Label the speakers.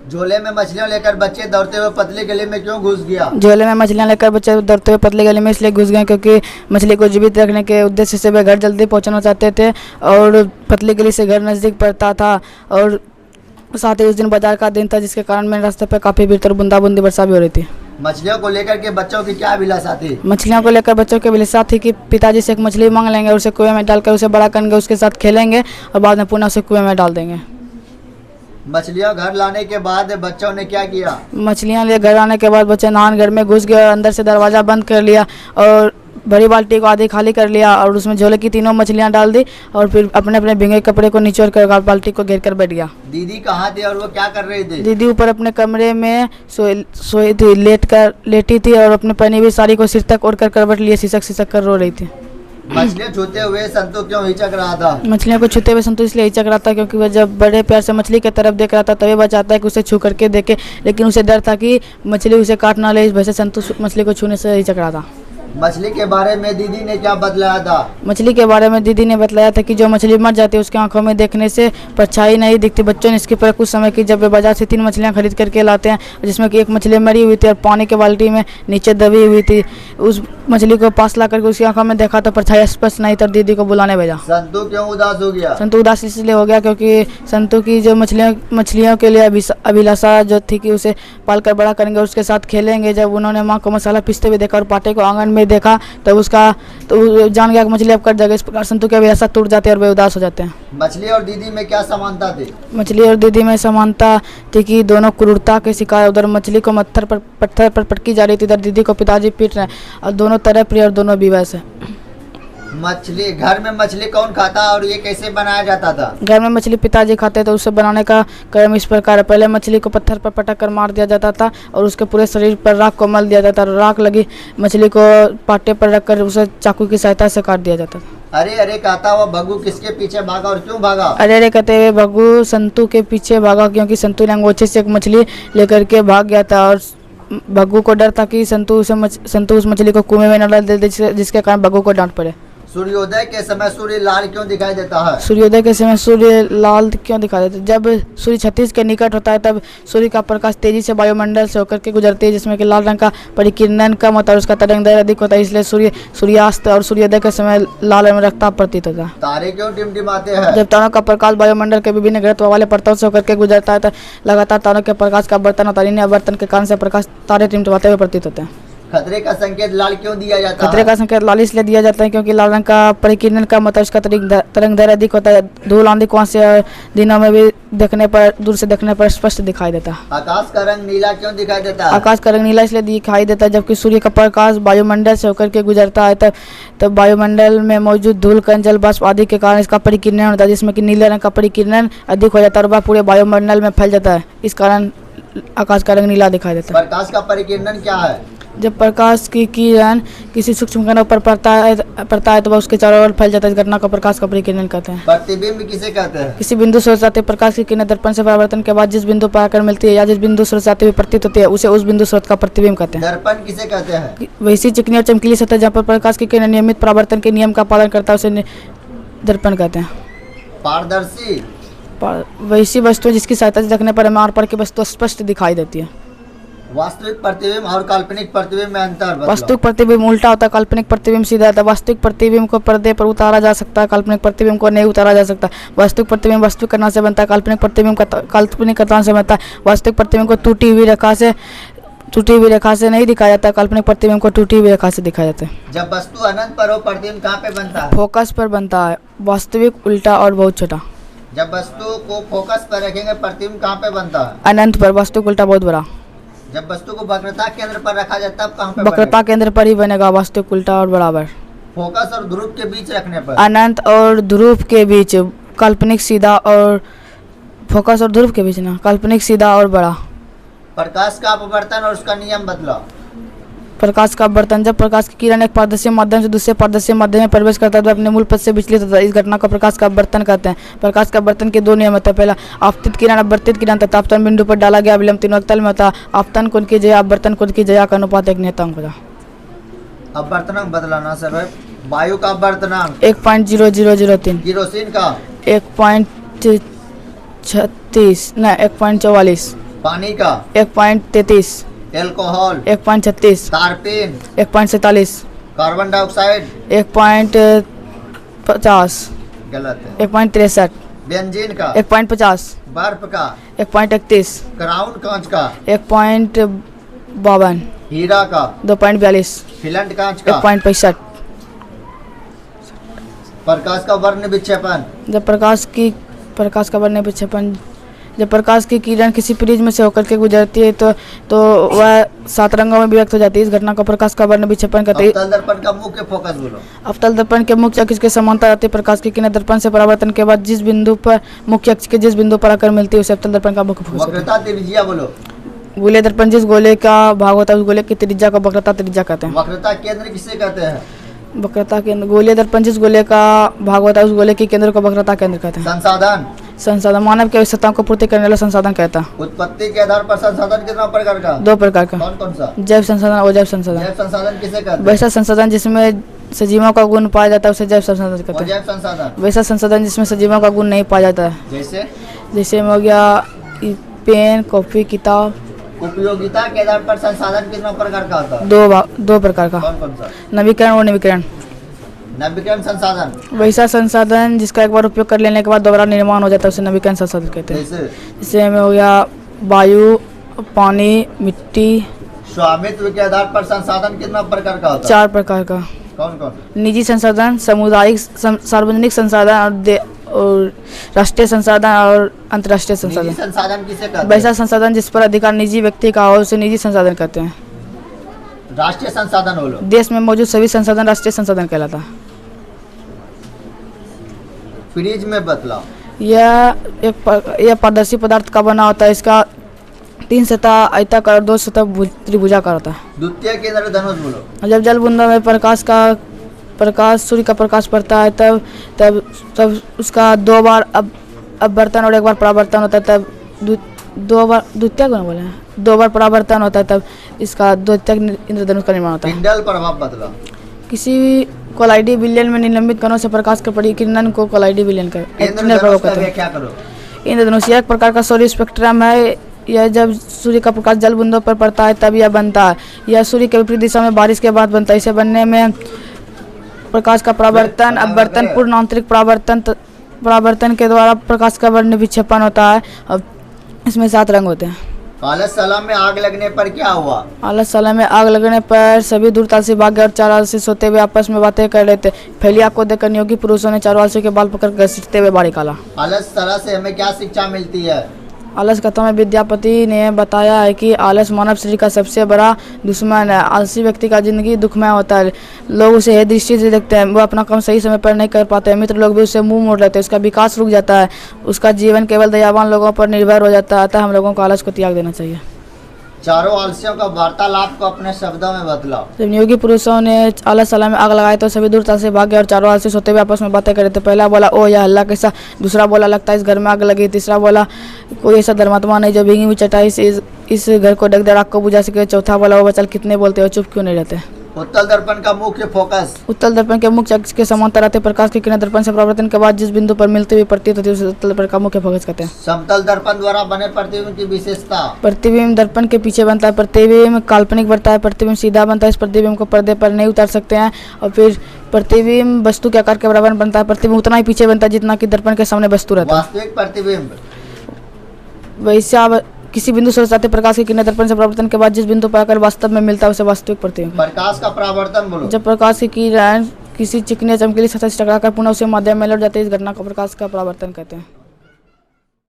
Speaker 1: झोले में मछलियां लेकर बच्चे दौड़ते हुए पतली गली में क्यों घुस गया?
Speaker 2: झोले में मछलियां लेकर बच्चे दौड़ते हुए पतली गली में इसलिए घुस गए क्योंकि मछली को जीवित रखने के उद्देश्य से वे घर जल्दी पहुंचना चाहते थे और पतली गली से घर नज़दीक पड़ता था और साथ ही उस दिन बाजार का दिन था जिसके कारण मेरे रास्ते पर काफ़ी भीड़ और बूंदाबूंदी वर्षा भी हो रही थी।
Speaker 1: मछलियों को लेकर के बच्चों की क्या अभिलाषा थी?
Speaker 2: मछलियों को लेकर बच्चों के अभिलाषा थी कि पिताजी से एक मछली मांग लेंगे और उसे कुएं में डालकर उसे बड़ा करेंगे, उसके साथ खेलेंगे और बाद में पुनः उसे कुएं में डाल देंगे।
Speaker 1: मछलियां घर लाने के बाद बच्चों ने क्या किया?
Speaker 2: मछलियां ले घर आने के बाद बच्चे नहान घर में घुस गए और अंदर से दरवाज़ा बंद कर लिया और बड़ी बाल्टी को आधी खाली कर लिया और उसमें झोले की तीनों मछलियां डाल दी और फिर अपने अपने भीगे कपड़े को निचोड़ कर बाल्टी को घेर कर बैठ गया।
Speaker 1: दीदी कहाँ थी और वो क्या कर रही थी?
Speaker 2: दीदी ऊपर अपने कमरे में सोई थी, लेटी थी और अपने पहनी हुई साड़ी को सिर तक ओढ़कर करवट लिए सिसक कर रो रही थी।
Speaker 1: मछलियां छूते हुए संतू क्यों हिचक रहा था?
Speaker 2: मछलियों को छूते हुए संतु इसलिए हिचक रहा था क्योंकि वह जब बड़े प्यार से मछली की तरफ देख रहा था तभी वह चाहता है कि उसे छू करके देखे, लेकिन उसे डर था कि मछली उसे काट ना ले, इस वजह से संतु मछली को छूने से हिचक रहा था।
Speaker 1: मछली के बारे में दीदी ने क्या बतलाया था?
Speaker 2: मछली के बारे में दीदी ने बतलाया था कि जो मछली मर जाती है उसकी आंखों में देखने से परछाई नहीं दिखती। बच्चों ने इसकी पर कुछ समय की जब वे बाजार से 3 मछलियां खरीद करके लाते हैं जिसमें कि एक मछली मरी हुई थी और पानी के बाल्टी में नीचे दबी हुई थी। उस मछली को पास ला करके उसकी आंखों में देखा तो परछाई स्पष्ट नहीं था, दीदी को बुलाने भेजा।
Speaker 1: संतू क्यों उदास हो गया?
Speaker 2: संतु उदास इसलिए हो गया क्योंकि संतु की जो मछलियों के लिए अभिलाषा जो थी कि उसे पालकर बड़ा करेंगे और उसके साथ खेलेंगे, जब उन्होंने माँ को मसाला पीसते हुए देखा और पाटे को आंगन में देखा तो जान गया कि मछली अब कट जाएगा। इस प्रकार संतु की अभिलाषा टूट जाती है और वे उदास हो जाते हैं।
Speaker 1: मछली और दीदी में क्या समानता थी?
Speaker 2: मछली और दीदी में समानता थी कि दोनों क्रूरता के शिकार। उधर मछली को पत्थर पर पटकी जा रही थी, इधर दीदी को पिताजी पीट रहे हैं और दोनों तरह प्रिय और दोनों विवश है।
Speaker 1: मछली घर में मछली कौन खाता और ये कैसे बनाया जाता था?
Speaker 2: घर में मछली पिताजी खाते तो उसे बनाने का क्रम इस प्रकार है। पहले मछली को पत्थर पर पटक कर मार दिया जाता था और उसके पूरे शरीर पर राख को मल दिया जाता था। राख लगी मछली को पाटे पर रखकर उसे चाकू की सहायता से काट दिया जाता था।
Speaker 1: अरे अरे कहता हुआ भग्गू किसके पीछे भागा और क्यों भागा?
Speaker 2: अरे अरे कहते हुए भग्गू संतु के पीछे भागा क्योंकि संतु ने अंगोछे से एक मछली लेकर के भाग गया था और भग्गू को डर था कि संतु उस मछली को कुएं में न डाल दे जिसके कारण भग्गू को डांट पड़े।
Speaker 1: सूर्योदय के समय सूर्य लाल क्यों दिखाई देता है?
Speaker 2: सूर्योदय के समय सूर्य लाल क्यों दिखाई देता है? जब सूर्य क्षितिज के निकट होता है तब सूर्य का प्रकाश तेजी से वायुमंडल से होकर के गुजरती है जिसमें कि लाल रंग का परिकिरण कम होता है और उसका तरंगदैर्घ्य अधिक होता है, इसलिए सूर्यास्त और सूर्योदय के समय लाल रंग रखता प्रतीत होता है।
Speaker 1: तारे क्यों टिमटिमाते हैं?
Speaker 2: जब तारों का प्रकाश वायुमंडल के विभिन्न घनत्व वाले परतों से होकर के गुजरता है तो लगातार तारों के प्रकाश का आवर्तन होता है, आवर्तन के कारण से प्रकाश तारे टिमटिमाते हुए प्रतीत होते हैं।
Speaker 1: खतरे का संकेत लाल क्यों दिया जाता है?
Speaker 2: खतरे का संकेत लाल इसलिए दिया जाता है क्योंकि लाल रंग का परिकिरण का मतलब उसका तरंगदैर्घ्य अधिक होता है। धूल आंधी कुआं से और दिनों में भी दूर से देखने पर स्पष्ट दिखाई देता है।
Speaker 1: आकाश का रंग नीला क्यों दिखाई देता है?
Speaker 2: आकाश का रंग नीला इसलिए दिखाई देता है जबकि सूर्य का प्रकाश वायुमंडल से होकर के गुजरता है तब वायुमंडल में मौजूद धूल कण जल वाष्प आदि के कारण इसका परिकिरण होता है जिसमें कि नीले रंग का परिकिरण अधिक हो जाता है और वह पूरे वायुमंडल में फैल जाता है, इस कारण आकाश का रंग नीला दिखाई देता है।
Speaker 1: प्रकाश का परिकिरण क्या है?
Speaker 2: जब प्रकाश की किरण किसी सूक्ष्म कण पर पड़ता है तो वह उसके चारों ओर फैल जाता है, इस घटना को प्रकाश का परिकिरण कहते हैं।
Speaker 1: प्रतिबिंब किसे कहते हैं?
Speaker 2: किसी बिंदु से आते प्रकाश की किरण दर्पण से परावर्तन के बाद जिस बिंदु पर आकर मिलती है या जिस बिंदु से आते हुए प्रतीत होती है उसे उस बिंदु स्रोत का प्रतिबिंब कहते हैं।
Speaker 1: दर्पण किसे कहते हैं?
Speaker 2: वैसी चिकनी और चमकीली सतह जहाँ पर प्रकाश की किरण नियमित परावर्तन के नियम का पालन करता है उसे दर्पण कहते हैं।
Speaker 1: पारदर्शी
Speaker 2: वैसी वस्तु जिसकी सहायता से देखने पर हमें आर पार की वस्तु स्पष्ट दिखाई देती है।
Speaker 1: वास्तविक प्रतिबिंब और काल्पनिक प्रतिबिंब में अंतर बताओ।
Speaker 2: वास्तविक प्रतिबिंब उल्टा होता है, काल्पनिक प्रतिबिंब सीधा होता है। वास्तविक प्रतिबिंब को पर्दे पर उतारा जा सकता है, काल्पनिक प्रतिबिंब को नहीं उतारा जा सकता। वास्तविक प्रतिबिंब वास्तविक कणा से बनता है, काल्पनिक प्रतिबिंब काल्पनिक कणा से बनता है। वास्तविक प्रतिबिंब को टूटी हुई रेखा से नहीं दिखाया जाता, काल्पनिक प्रतिबिंब को टूटी हुई रेखा से दिखाया जाता है।
Speaker 1: जब वस्तु अनंत पर हो प्रतिबिंब कहाँ पे बनता है?
Speaker 2: फोकस पर बनता है, वास्तविक उल्टा और बहुत छोटा।
Speaker 1: जब वस्तु को फोकस पर रखेंगे प्रतिबिंब कहाँ पे बनता है?
Speaker 2: अनंत पर, वास्तविक उल्टा बहुत बड़ा।
Speaker 1: जब वस्तु को वक्रता केंद्र पर रखा जाए तब कहाँ पे
Speaker 2: वक्रता केंद्र पर ही बनेगा, वास्तविक उल्टा और बराबर।
Speaker 1: फोकस और ध्रुव के बीच रखने पर?
Speaker 2: अनंत और ध्रुव के बीच, काल्पनिक सीधा और फोकस और ध्रुव के बीच ना, काल्पनिक सीधा और बड़ा।
Speaker 1: प्रकाश का अपवर्तन और उसका नियम बदलाओ।
Speaker 2: प्रकाश का अपवर्तन, जब प्रकाश की किरण एक पारदर्शी माध्यम से दूसरे पारदर्शी माध्यम में प्रवेश करता है तो अपने मूल पथ से विचलित होता है, इस घटना को प्रकाश का अपवर्तन कहते हैं। प्रकाश का अपवर्तन के 2 नियम होते हैं, पहला आपतित किरण अपवर्तित किरण तथा आपतन बिंदु पर डाला गया विलंब तीनों तल में होता है। आपतन कोण की जया अपवर्तन कोण की जया का अनुपात एक नियतांक होता है।
Speaker 1: अपवर्तनांक बदलाना सर। वायु का अपवर्तनांक
Speaker 2: 1.0003,
Speaker 1: केरोसिन का
Speaker 2: 1.36 ना 1.44,
Speaker 1: पानी का
Speaker 2: 1.33,
Speaker 1: एल्कोहल
Speaker 2: 1.36,
Speaker 1: तारपीन
Speaker 2: 1.47,
Speaker 1: कार्बन डाइऑक्साइड
Speaker 2: 1.50,
Speaker 1: गलत है
Speaker 2: 1.63,
Speaker 1: बेंजीन का
Speaker 2: 1.50,
Speaker 1: बर्फ का
Speaker 2: 1.31,
Speaker 1: क्राउन कांच का
Speaker 2: 1.52,
Speaker 1: हीरा का
Speaker 2: 2.42,
Speaker 1: फिलंट कांच का
Speaker 2: 1.65।
Speaker 1: प्रकाश का वर्ण विक्षेपण
Speaker 2: जब प्रकाश का वर्ण विक्षेपण, जब प्रकाश की किरण किसी प्रिज्म से होकर के गुजरती है तो वह 7 रंगों में व्यक्त हो जाती है। इस घटना को प्रकाश का वर्ण विक्षेपण कहते हैं।
Speaker 1: अवतल दर्पण का मुख्य फोकस बोलो।
Speaker 2: अवतल दर्पण के मुख्य अक्ष के समांतर आती है प्रकाश की किरणें दर्पण से परावर्तन के बाद जिस बिंदु पर मुख्य अक्ष के जिस बिंदु पर आकर मिलती है उसे अवतल दर्पण का मुख्य फोकस होता है।
Speaker 1: वक्रता त्रिज्या बोलो।
Speaker 2: गोलीय दर्पण जिस गोले का भाग होता है उस गोले की त्रिज्या को वक्रता त्रिज्या कहते हैं।
Speaker 1: वक्रता केंद्र किसे कहते हैं?
Speaker 2: वक्रता केंद्र, गोलीय दर्पण जिस गोले का भाग होता है उस गोले के केंद्र को वक्रता केंद्र कहते हैं। संसाधन मानव की आवश्यकताओं को पूर्ति करने वाला संसाधन कहता है।
Speaker 1: उत्पत्ति के आधार पर संसाधन कितना प्रकार का?
Speaker 2: 2 प्रकार का।
Speaker 1: कौन कौन सा?
Speaker 2: जैव संसाधन और अजैव संसाधन।
Speaker 1: जैव संसाधन किसे कहते हैं?
Speaker 2: वैसा संसाधन जिसमें सजीवों का गुण पाया जाता है उसे जैव संसाधन कहते हैं।
Speaker 1: जैव संसाधन
Speaker 2: वैसा संसाधन जिसमें सजीवों का गुण नहीं पाया जाता है, जैसे हो गया पेन, कॉपी, किताब।
Speaker 1: उपयोगिता के आधार पर संसाधन कितना प्रकार का होता है?
Speaker 2: 2 प्रकार का।
Speaker 1: कौन कौन सा?
Speaker 2: नवीकरण और नवीकरण।
Speaker 1: नवीकरण संसाधन
Speaker 2: वैसा संसाधन जिसका एक बार उपयोग कर लेने के बाद दोबारा निर्माण हो जाता है उसे नवीकरण संसाधन कहते हैं। जैसे हमें हो गया वायु, पानी, मिट्टी।
Speaker 1: स्वामित्व के आधार पर संसाधन कितना प्रकार का होता है?
Speaker 2: 4 प्रकार का।
Speaker 1: कौन कौन?
Speaker 2: निजी संसाधन, सामुदायिक सार्वजनिक संसाधन और राष्ट्रीय संसाधन और अंतर्राष्ट्रीय संसाधन।
Speaker 1: संसाधन किसे कहते हैं?
Speaker 2: वैसा संसाधन जिस पर अधिकार निजी व्यक्ति का हो उसे निजी संसाधन कहते हैं।
Speaker 1: राष्ट्रीय संसाधन बोलो।
Speaker 2: देश में मौजूद सभी संसाधन राष्ट्रीय संसाधन कहलाता है।
Speaker 1: फ्रिज में बतलाओ।
Speaker 2: यह पारदर्शी पदार्थ का बना होता है। इसका 3 सतह आयताकार और 2 सतह त्रिभुजाकार होता है।
Speaker 1: द्वितीय केंद्र धनुष बोलो।
Speaker 2: जब जल बूंदा में सूर्य का प्रकाश पड़ता है तब उसका 2 बार अपवर्तन और 1 बार परावर्तन होता है। तब 2 बार द्वितीय को बोले 2 बार परावर्तन होता है तब इसका द्वितीय इंद्रधनुष का निर्माण होता है।
Speaker 1: टिंडल प्रभाव बतलाओ।
Speaker 2: किसी कोलाइडी विलयन में निलंबित कणों से प्रकाश के परिकिरण को कोलाइडी विलयन का प्रभाव कहते हैं।
Speaker 1: क्या करो?
Speaker 2: इंद्रधनुष एक प्रकार का सौर स्पेक्ट्रम है। यह जब सूर्य का प्रकाश जल बूंदों पर पड़ता है तब यह बनता है। यह सूर्य के विपरीत दिशा में बारिश के बाद बनता है। इसे बनने में प्रकाश का परावर्तन, अपवर्तन, पूर्ण आंतरिक परावर्तन के द्वारा प्रकाश का वर्ण विक्षेपण होता है। अब इसमें 7 रंग होते हैं।
Speaker 1: आलसशाला में आग लगने पर क्या हुआ?
Speaker 2: आलसशाला में आग लगने पर सभी दूरता से भाग गए और 4 आलसी सोते हुए आपस में बातें कर रहे थे। फैली आग को देखकर नियोगी पुरुषों ने 4 आलसी के बाल पकड़ घसीटते हुए बाहर निकाला।
Speaker 1: आलसशाला से हमें क्या शिक्षा मिलती है?
Speaker 2: आलस कथा में विद्यापति ने बताया है कि आलस मानव शरीर का सबसे बड़ा दुश्मन है। आलसी व्यक्ति का जिंदगी दुखमय होता है। लोग उसे हे दृष्टि से देखते हैं। वो अपना काम सही समय पर नहीं कर पाते हैं। मित्र लोग भी उससे मुंह मोड़ लेते हैं। उसका विकास रुक जाता है। उसका जीवन केवल दयावान लोगों पर निर्भर हो जाता है। अतः हम लोगों को आलस को त्याग देना चाहिए।
Speaker 1: चारों आलसियों का वार्तालाप को अपने शब्दों में बतलाओ।
Speaker 2: जब नियोगी पुरुषों ने आलसशाला में आग लगाई तो सभी दूरता से भाग गए और 4 आलसी सोते हुए आपस में बातें कर रहे थे। पहला बोला, ओह यह हल्ला कैसा। दूसरा बोला, लगता है इस घर में आग लगी। तीसरा बोला, कोई ऐसा धर्मात्मा नहीं जो भीगी हुई चटाई से इस घर को ढक दे आग को बुझा सके। चौथा बोला, वो बचल कितने बोलते हो, चुप क्यों नहीं रहते।
Speaker 1: उत्तल दर्पण का मुख्य फोकस।
Speaker 2: उत्तल दर्पण के मुख्य अक्ष के समांतर आते प्रकाश की किरणें दर्पण से परावर्तन के बाद जिस बिंदु पर मिलती हुई प्रतीत होती है उसे उत्तल दर्पण का मुख्य फोकस कहते हैं।
Speaker 1: समतल दर्पण द्वारा बने प्रतिबिंब की विशेषता।
Speaker 2: प्रतिबिंब दर्पण के पीछे बनता है। प्रतिबिंब काल्पनिक बनता है। प्रतिबिंब सीधा बनता है। इस प्रतिबिंब को पर्दे पर नहीं उतार सकते हैं। और फिर प्रतिबिंब वस्तु के आकार के बराबर बनता है। प्रतिबिंब उतना ही पीछे बनता है जितना कि दर्पण के सामने वस्तु रहता है।
Speaker 1: वास्तविक प्रतिबिंब
Speaker 2: वैसा किसी बिंदु से आते प्रकाश की किरणें दर्पण से परावर्तन के बाद जिस बिंदु पर आकर वास्तव में मिलता है उसे वास्तविक प्रतिबिंब।
Speaker 1: प्रकाश का परावर्तन बोलो।
Speaker 2: जब प्रकाश की किरण किसी चिकनी चमकीली सतह से टकराकर पुनः उसे माध्यम में लौट जाती है इस घटना को प्रकाश का परावर्तन कहते हैं।